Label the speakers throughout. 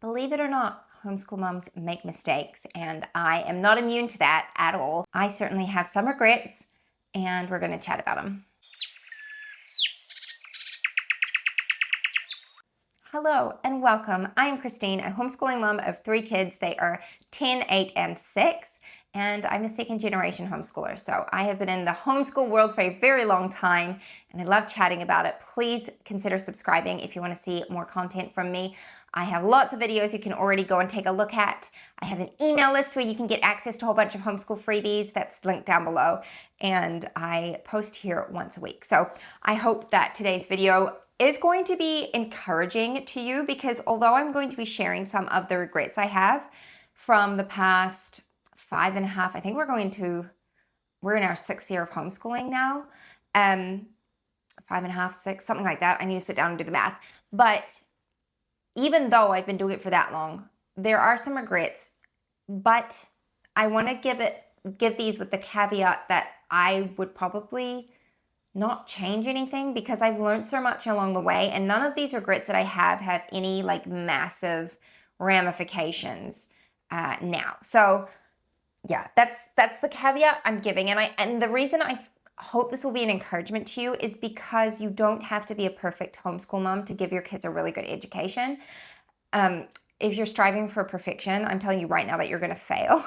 Speaker 1: Believe it or not, homeschool moms make mistakes, and I am not immune to that at all. I certainly have some regrets, and we're going to chat about them. Hello and welcome. I am Christine, a homeschooling mom of 3 kids. They are 10, 8, and 6, and I'm a second-generation homeschooler. So I have been in the homeschool world for a very long time, and I love chatting about it. Please consider subscribing if you want to see more content from me. I have lots of videos you can already go and take a look at. I have an email list where you can get access to a whole bunch of homeschool freebies. That's linked down below, and I post here once a week. So I hope that today's video is going to be encouraging to you, because although I'm going to be sharing some of the regrets I have from the past 5.5, I think we're in our 6th year of homeschooling now. 5.5, 6, something like that. I need to sit down and do the math. But even though I've been doing it for that long, there are some regrets, but I want to give these with the caveat that I would probably not change anything, because I've learned so much along the way, and none of these regrets that I have any like massive ramifications now. So yeah, that's the caveat I'm giving, and the reason I hope this will be an encouragement to you is because you don't have to be a perfect homeschool mom to give your kids a really good education. If you're striving for perfection, I'm telling you right now that you're going to fail,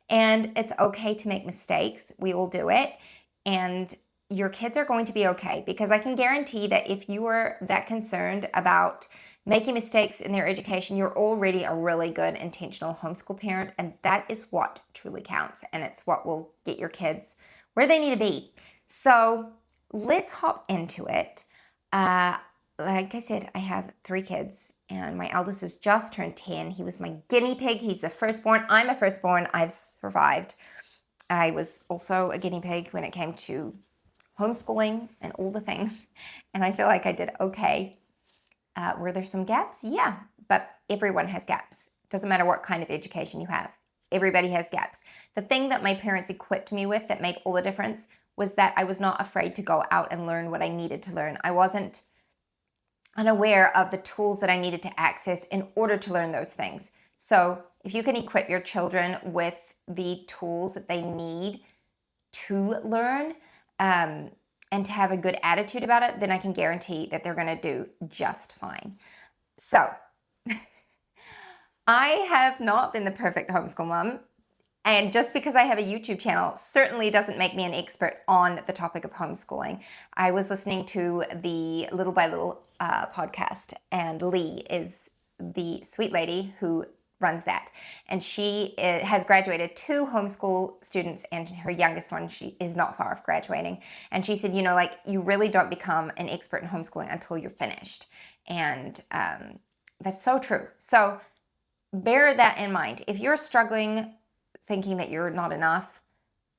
Speaker 1: and it's okay to make mistakes. We all do it, and your kids are going to be okay, because I can guarantee that if you are that concerned about making mistakes in their education, you're already a really good intentional homeschool parent, and that is what truly counts, and it's what will get your kids where they need to be. So let's hop into it. Like I said, I have 3 kids, and my eldest has just turned 10. He was my guinea pig. He's the firstborn. I'm a firstborn. I've survived. I was also a guinea pig when it came to homeschooling and all the things, and I feel like I did okay. Were there some gaps? Yeah, but everyone has gaps. Doesn't matter what kind of education you have. Everybody has gaps. The thing that my parents equipped me with that made all the difference was that I was not afraid to go out and learn what I needed to learn. I wasn't unaware of the tools that I needed to access in order to learn those things. So if you can equip your children with the tools that they need to learn, and to have a good attitude about it, then I can guarantee that they're going to do just fine. So I have not been the perfect homeschool mom, and just because I have a YouTube channel certainly doesn't make me an expert on the topic of homeschooling. I was listening to the Little by Little podcast, and Lee is the sweet lady who runs that, and she has graduated 2 homeschool students, and her youngest one, she is not far off graduating, and she said, you really don't become an expert in homeschooling until you're finished, and that's so true. So bear that in mind. If you're struggling thinking that you're not enough,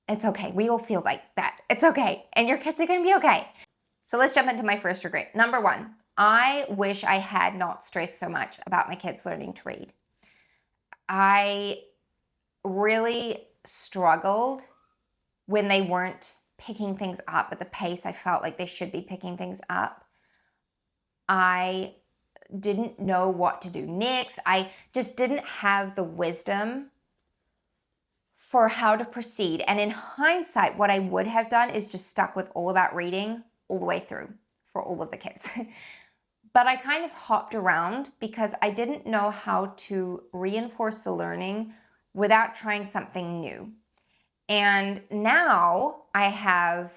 Speaker 1: it's okay. We all feel like that. It's okay, and your kids are going to be okay. So let's jump into my first regret. Number 1, I wish I had not stressed so much about my kids learning to read. I really struggled when they weren't picking things up at the pace I felt like they should be picking things up. I didn't know what to do next. I just didn't have the wisdom for how to proceed. And in hindsight, what I would have done is just stuck with All About Reading all the way through for all of the kids. But I kind of hopped around because I didn't know how to reinforce the learning without trying something new. And now I have,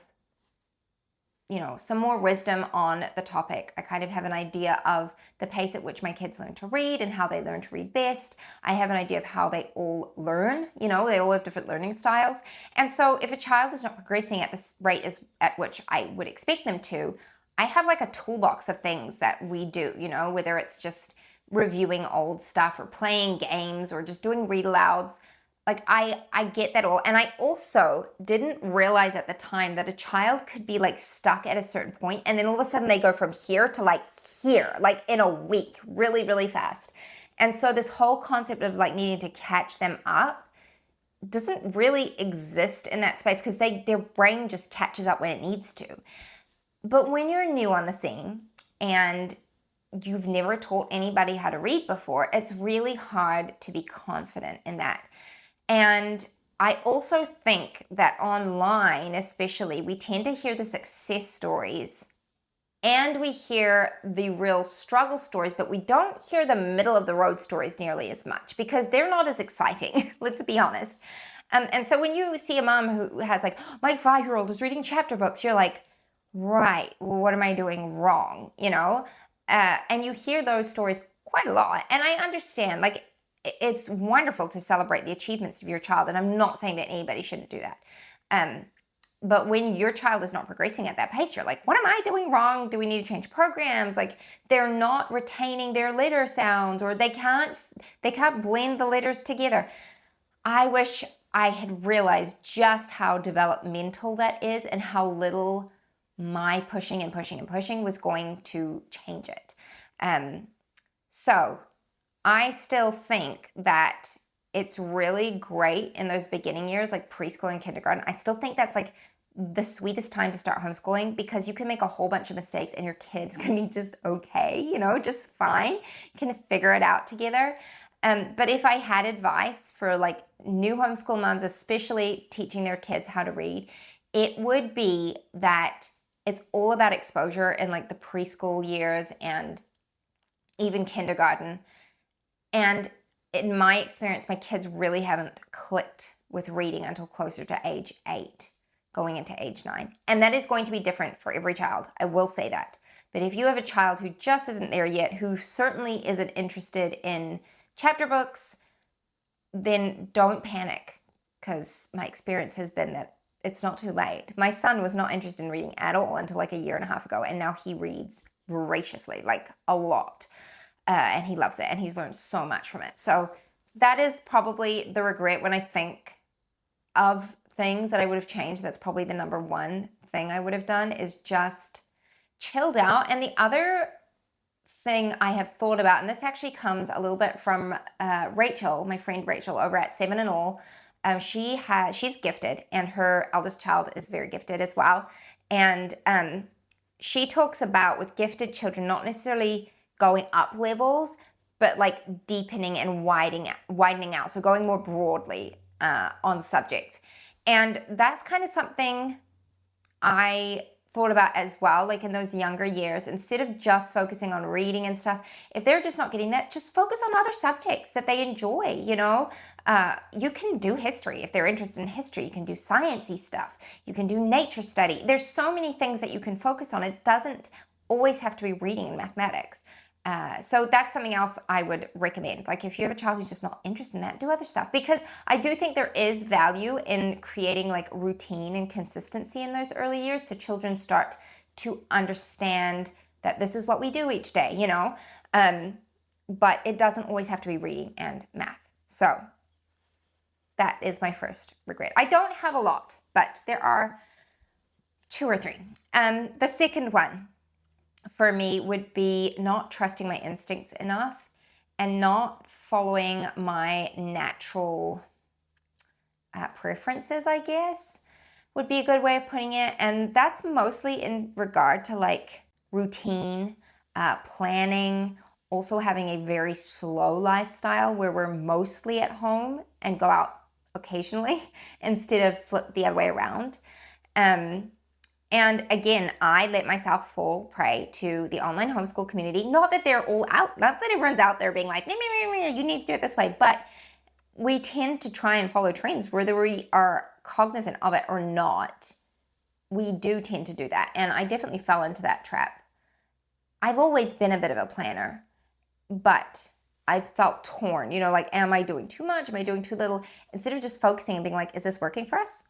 Speaker 1: some more wisdom on the topic. I kind of have an idea of the pace at which my kids learn to read and how they learn to read best. I have an idea of how they all learn. They all have different learning styles. And so if a child is not progressing at the rate at which I would expect them to, I have like a toolbox of things that we do, whether it's just reviewing old stuff or playing games or just doing read alouds. Like I get that all. And I also didn't realize at the time that a child could be like stuck at a certain point, and then all of a sudden they go from here to like here, like in a week, really, really fast. And so this whole concept of like needing to catch them up doesn't really exist in that space, because their brain just catches up when it needs to. But when you're new on the scene and you've never taught anybody how to read before, it's really hard to be confident in that. And I also think that online, especially, we tend to hear the success stories and we hear the real struggle stories, but we don't hear the middle of the road stories nearly as much because they're not as exciting, let's be honest. And so when you see a mom who has like, my 5-year-old is reading chapter books, you're like, right, well, what am I doing wrong? And you hear those stories quite a lot. And I understand, like, it's wonderful to celebrate the achievements of your child. And I'm not saying that anybody shouldn't do that. But when your child is not progressing at that pace, you're like, what am I doing wrong? Do we need to change programs? Like, they're not retaining their letter sounds, or they can't blend the letters together. I wish I had realized just how developmental that is and how little my pushing and pushing and pushing was going to change it. So I still think that it's really great in those beginning years, like preschool and kindergarten. I still think that's like the sweetest time to start homeschooling because you can make a whole bunch of mistakes and your kids can be just okay, just fine. You can figure it out together. But if I had advice for like new homeschool moms, especially teaching their kids how to read, it would be that it's all about exposure in like the preschool years and even kindergarten. And in my experience, my kids really haven't clicked with reading until closer to age 8, going into age 9. And that is going to be different for every child. I will say that. But if you have a child who just isn't there yet, who certainly isn't interested in chapter books, then don't panic, because my experience has been that it's not too late. My son was not interested in reading at all until like a year and a half ago, and now he reads voraciously, like a lot. And he loves it, and he's learned so much from it. So that is probably the regret when I think of things that I would have changed. That's probably the number one thing I would have done, is just chilled out. And the other thing I have thought about, and this actually comes a little bit from Rachel, my friend Rachel over at 7 and All. She's gifted, and her eldest child is very gifted as well. And she talks about, with gifted children, not necessarily going up levels, but like deepening and widening out. So going more broadly on subjects. And that's kind of something I thought about as well, like in those younger years, instead of just focusing on reading and stuff, if they're just not getting that, just focus on other subjects that they enjoy. You can do history if they're interested in history. You can do sciencey stuff. You can do nature study. There's so many things that you can focus on. It doesn't always have to be reading and mathematics. So that's something else I would recommend. Like if you have a child who's just not interested in that, do other stuff. Because I do think there is value in creating like routine and consistency in those early years, so children start to understand that this is what we do each day, but it doesn't always have to be reading and math. So that is my first regret. I don't have a lot, but there are 2 or 3. The second one for me would be not trusting my instincts enough and not following my natural preferences, I guess, would be a good way of putting it. And that's mostly in regard to like routine, planning, also having a very slow lifestyle where we're mostly at home and go out occasionally instead of flip the other way around. And again, I let myself fall prey to the online homeschool community. Not that they're all out, not that everyone's out there being like, you need to do it this way, but we tend to try and follow trends, whether we are cognizant of it or not. We do tend to do that. And I definitely fell into that trap. I've always been a bit of a planner, but I've felt torn, like, am I doing too much? Am I doing too little? Instead of just focusing and being like, is this working for us?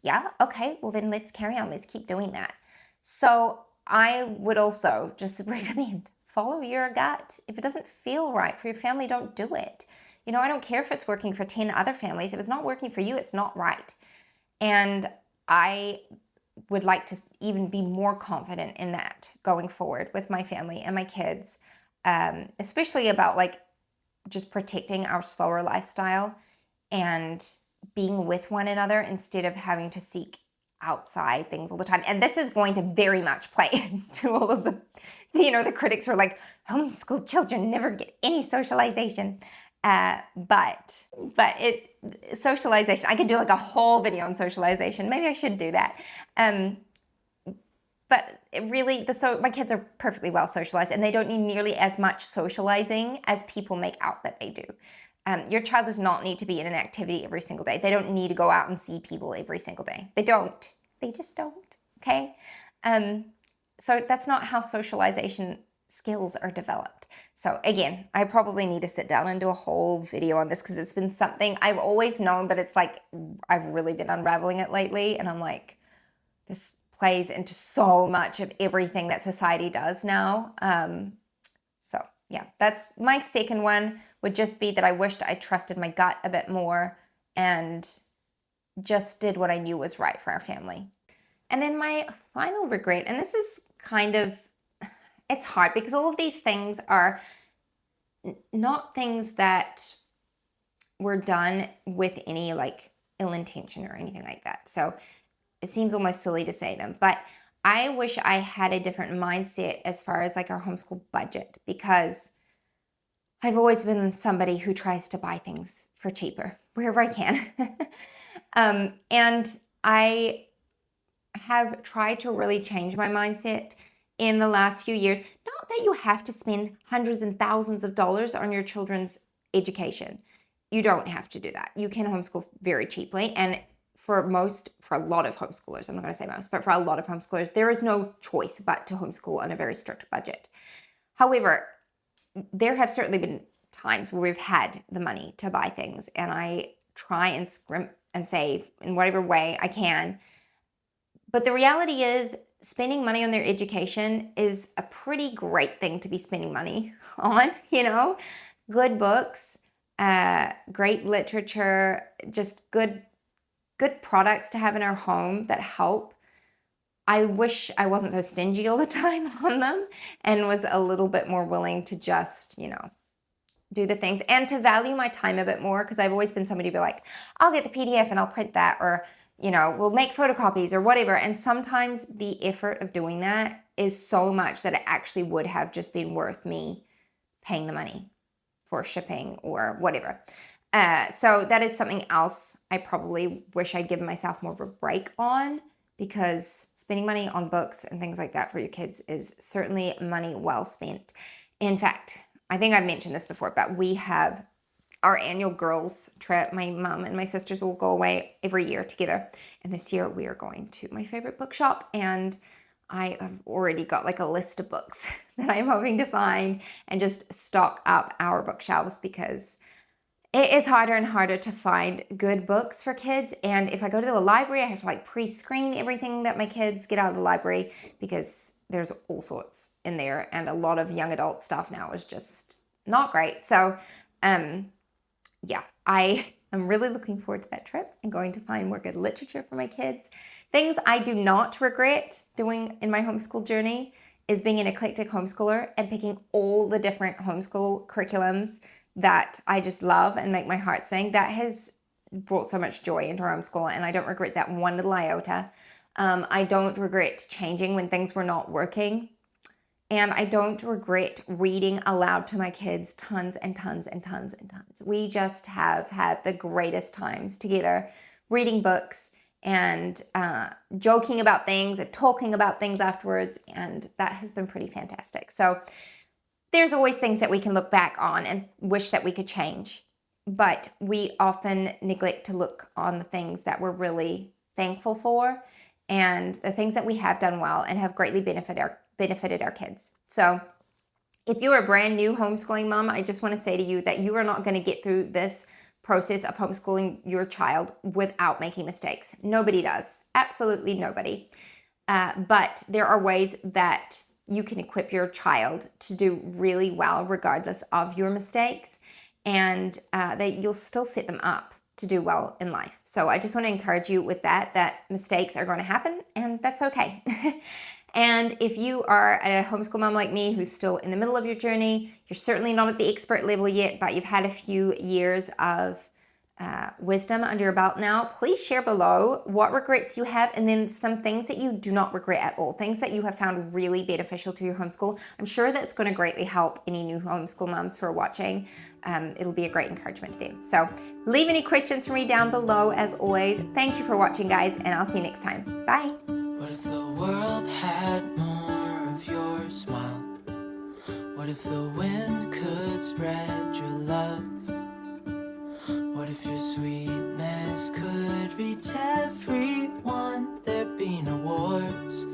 Speaker 1: Yeah, okay, well then let's carry on. Let's keep doing that. So I would also just recommend, follow your gut. If it doesn't feel right for your family, don't do it. I don't care if it's working for 10 other families. If it's not working for you, it's not right. And I would like to even be more confident in that going forward with my family and my kids, especially about like just protecting our slower lifestyle and being with one another instead of having to seek outside things all the time. And this is going to very much play into all of the, the critics who are like, homeschool children never get any socialization. But socialization, I could do like a whole video on socialization. Maybe I should do that. But really, my kids are perfectly well socialized, and they don't need nearly as much socializing as people make out that they do. Your child does not need to be in an activity every single day. They don't need to go out and see people every single day. They don't. They just don't, okay? So that's not how socialization skills are developed. So again, I probably need to sit down and do a whole video on this because it's been something I've always known, but it's like I've really been unraveling it lately, and I'm like, this plays into so much of everything that society does now. So yeah, that's my second one, would just be that I wished I trusted my gut a bit more and just did what I knew was right for our family. And then my final regret, and this is kind of, it's hard because all of these things are not things that were done with any like ill intention or anything like that. So it seems almost silly to say them, but I wish I had a different mindset as far as like our homeschool budget, because I've always been somebody who tries to buy things for cheaper wherever I can. And I have tried to really change my mindset in the last few years. Not that you have to spend hundreds and thousands of dollars on your children's education. You don't have to do that. You can homeschool very cheaply. And for a lot of homeschoolers, I'm not going to say most, but for a lot of homeschoolers, there is no choice but to homeschool on a very strict budget. However, there have certainly been times where we've had the money to buy things, and I try and scrimp and save in whatever way I can. But the reality is, spending money on their education is a pretty great thing to be spending money on, good books, great literature, just good products to have in our home that help. I wish I wasn't so stingy all the time on them and was a little bit more willing to just, do the things and to value my time a bit more, because I've always been somebody to be like, I'll get the PDF and I'll print that, or, we'll make photocopies or whatever. And sometimes the effort of doing that is so much that it actually would have just been worth me paying the money for shipping or whatever. So that is something else I probably wish I'd given myself more of a break on, because spending money on books and things like that for your kids is certainly money well spent. In fact, I think I've mentioned this before, but we have our annual girls trip. My mom and my sisters will go away every year together. And this year we are going to my favorite bookshop, and I have already got like a list of books that I'm hoping to find and just stock up our bookshelves, because it is harder and harder to find good books for kids. And if I go to the library, I have to like pre-screen everything that my kids get out of the library, because there's all sorts in there. And a lot of young adult stuff now is just not great. So, yeah, I am really looking forward to that trip and going to find more good literature for my kids. Things I do not regret doing in my homeschool journey is being an eclectic homeschooler and picking all the different homeschool curriculums that I just love and make my heart sing. That has brought so much joy into our homeschool, and I don't regret that one little iota. I don't regret changing when things were not working, and I don't regret reading aloud to my kids tons and tons and tons and tons. We just have had the greatest times together reading books and joking about things and talking about things afterwards, and that has been pretty fantastic. So there's always things that we can look back on and wish that we could change, but we often neglect to look on the things that we're really thankful for and the things that we have done well and have greatly benefited our kids. So if you're a brand new homeschooling mom, I just want to say to you that you are not going to get through this process of homeschooling your child without making mistakes. Nobody does. Absolutely nobody. But there are ways that you can equip your child to do really well regardless of your mistakes, and that you'll still set them up to do well in life. So I just want to encourage you with that mistakes are going to happen, and that's okay. And if you are a homeschool mom like me who's still in the middle of your journey, you're certainly not at the expert level yet, but you've had a few years of wisdom under your belt now, please share below what regrets you have, and then some things that you do not regret at all, things that you have found really beneficial to your homeschool. I'm sure that's going to greatly help any new homeschool moms who are watching. It'll be a great encouragement to them. So leave any questions for me down below as always. Thank you for watching, guys, and I'll see you next time. Bye.
Speaker 2: What if the world had more of your smile? What if the wind could spread your love? What if your sweetness could reach everyone? There'd be no wars,